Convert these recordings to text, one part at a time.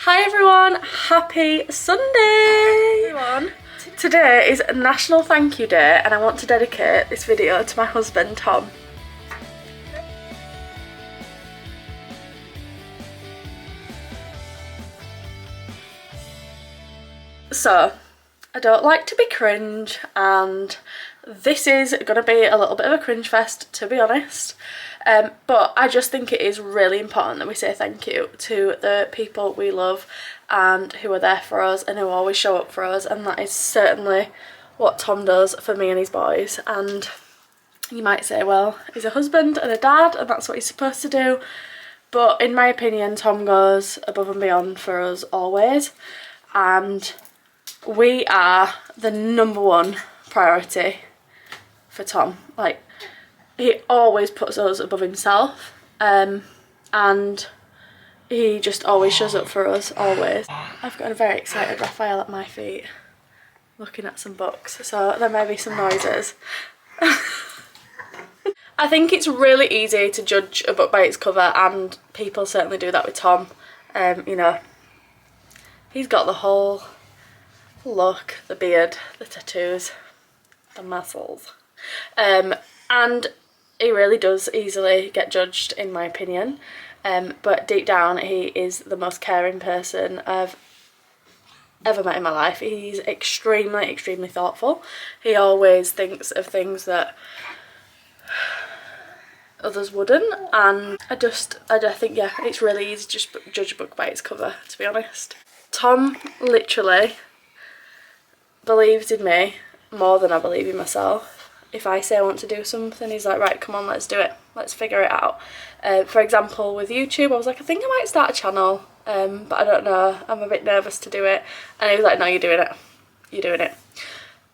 Hi everyone, happy Sunday everyone. Today is National Thank You Day and I want to dedicate this video to my husband Tom. So, I don't like to be cringe and this is going to be a little bit of a cringe fest, to be honest. But I just think it is really important that we say thank you to the people we love and who are there for us and who always show up for us, and that is certainly what Tom does for me and his boys. And you might say, well, he's a husband and a dad and that's what he's supposed to do, but in my opinion Tom goes above and beyond for us always, and we are the #1 priority for Tom. Like, he always puts us above himself, and he just always shows up for us, always. I've got a very excited Raphael at my feet looking at some books, so there may be some noises. I think it's really easy to judge a book by its cover, and people certainly do that with Tom. You know, he's got the whole look, the beard, the tattoos, the muscles, and he really does easily get judged, in my opinion, but deep down he is the most caring person I've ever met in my life. He's extremely thoughtful. He always thinks of things that others wouldn't, and I think, yeah, it's really easy to just judge a book by its cover, to be honest. Tom literally believes in me more than I believe in myself. If I say I want to do something, he's like, right, come on, let's do it, let's figure it out. For example, with YouTube, I was like, I think I might start a channel, but I don't know, I'm a bit nervous to do it, and he was like, no, you're doing it.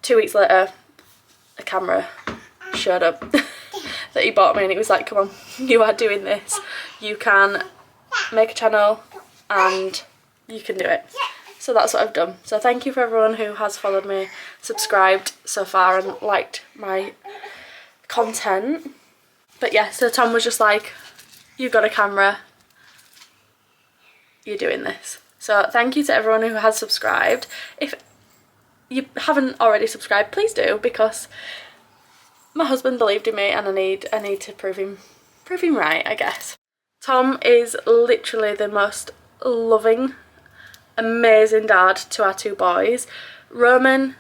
2 weeks later, a camera showed up that he bought me, and he was like, come on, you are doing this, you can make a channel and you can do it. So that's what I've done. So thank you for everyone who has followed me, subscribed so far and liked my content. But yeah, so Tom was just like, you've got a camera, you're doing this. So thank you to everyone who has subscribed. If you haven't already subscribed, please do, because my husband believed in me and I need to prove him right, I guess. Tom is literally the most loving, amazing dad to our 2 boys. Roman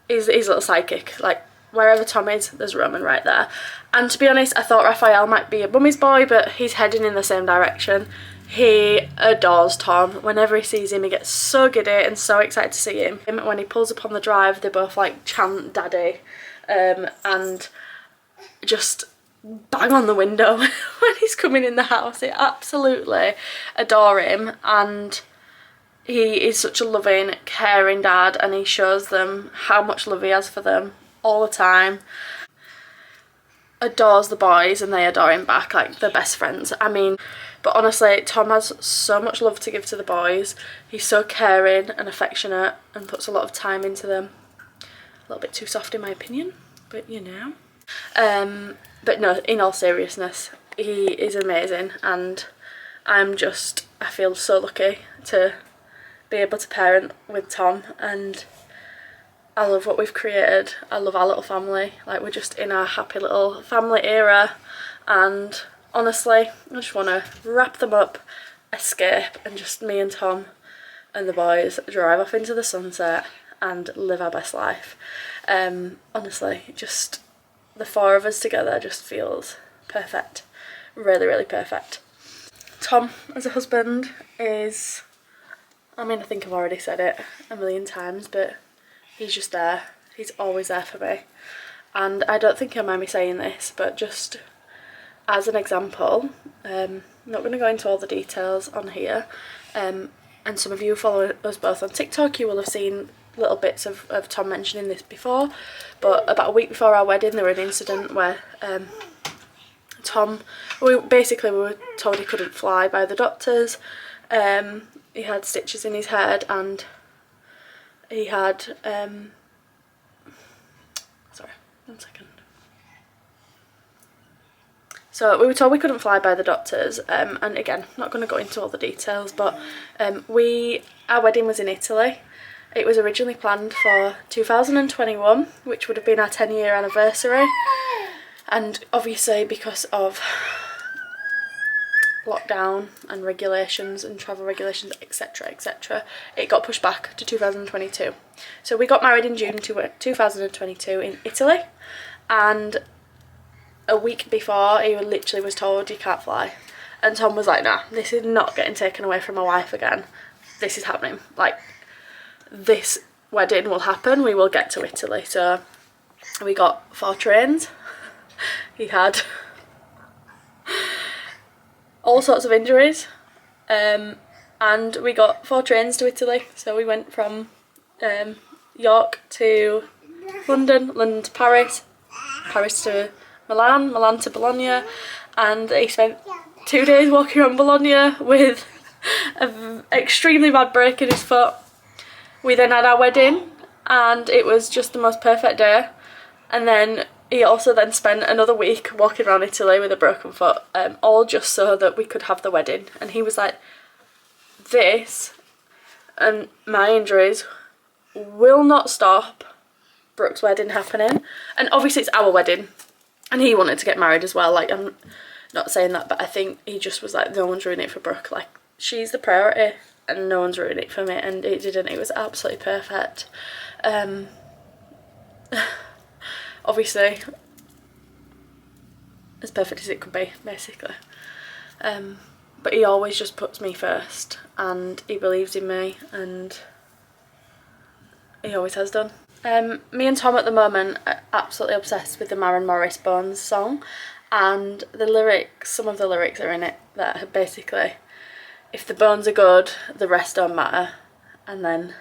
is his little sidekick. Like, wherever Tom is, there's Roman right there. And to be honest, I thought Raphael might be a mummy's boy, but he's heading in the same direction. He adores Tom. Whenever he sees him, he gets so giddy and so excited to see him. When he pulls up on the drive, they both like chant daddy, and just bang on the window when he's coming in the house. They absolutely adore him, and he is such a loving, caring dad, and he shows them how much love he has for them all the time. Adores the boys and they adore him back, like they're best friends. I mean, but honestly, Tom has so much love to give to the boys. He's so caring and affectionate and puts a lot of time into them. A little bit too soft in my opinion, but you know. But no, in all seriousness, he is amazing, and I feel so lucky to be able to parent with Tom, and I love what we've created. I love our little family. Like, we're just in our happy little family era, and honestly, I just want to wrap them up, escape, and just me and Tom and the boys drive off into the sunset and live our best life. Honestly, just the 4 of us together just feels perfect. Really perfect. Tom as a husband is, I mean, I think I've already said it a million times, but he's just there. He's always there for me. And I don't think he'll mind me saying this, but just as an example, I'm not going to go into all the details on here, and some of you follow us both on TikTok, you will have seen little bits of Tom mentioning this before, but about a week before our wedding there was an incident where Tom, we were told he couldn't fly by the doctors. He had stitches in his head, and he had sorry, 1 second. So we were told we couldn't fly by the doctors, and again, not going to go into all the details, but our wedding was in Italy. It was originally planned for 2021, which would have been our 10-year anniversary, and obviously because of lockdown and regulations and travel regulations, etc, etc, it got pushed back to 2022. So we got married in June 2022 in Italy, and a week before he literally was told, you can't fly, and Tom was like, nah, this is not getting taken away from my wife again, this is happening, like this wedding will happen, we will get to Italy. So we got 4 trains. He had all sorts of injuries, and we got 4 trains to Italy. So we went from York to London, London to Paris, Paris to Milan, Milan to Bologna, and he spent 2 days walking around Bologna with an extremely bad break in his foot. We then had our wedding, and it was just the most perfect day, and then he also then spent another week walking around Italy with a broken foot, all just so that we could have the wedding. And he was like, this and my injuries will not stop Brooke's wedding happening. And obviously it's our wedding, and he wanted to get married as well, like I'm not saying that, but I think he just was like, no one's ruining it for Brooke, like she's the priority and no one's ruining it for me. And it didn't, it was absolutely perfect. Obviously as perfect as it could be, basically, but he always just puts me first, and he believes in me, and he always has done. Me and Tom at the moment are absolutely obsessed with the Maren Morris Bones song, and the lyrics, some of the lyrics are in it that are basically, if the bones are good, the rest don't matter. And then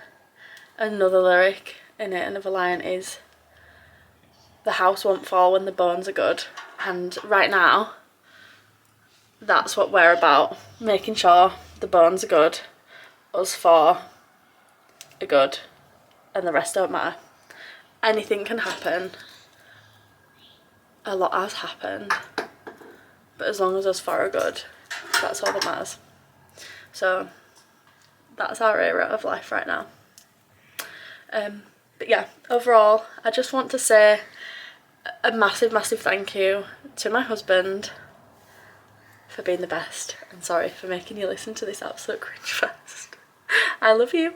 another lyric in it, another line is, the house won't fall when the bones are good. And right now, that's what we're about, making sure the bones are good, us 4 are good, and the rest don't matter. Anything can happen, a lot has happened, but as long as us 4 are good, that's all that matters. So that's our era of life right now. But yeah, overall, I just want to say a massive, massive thank you to my husband for being the best, and sorry for making you listen to this absolute cringe fest. I love you.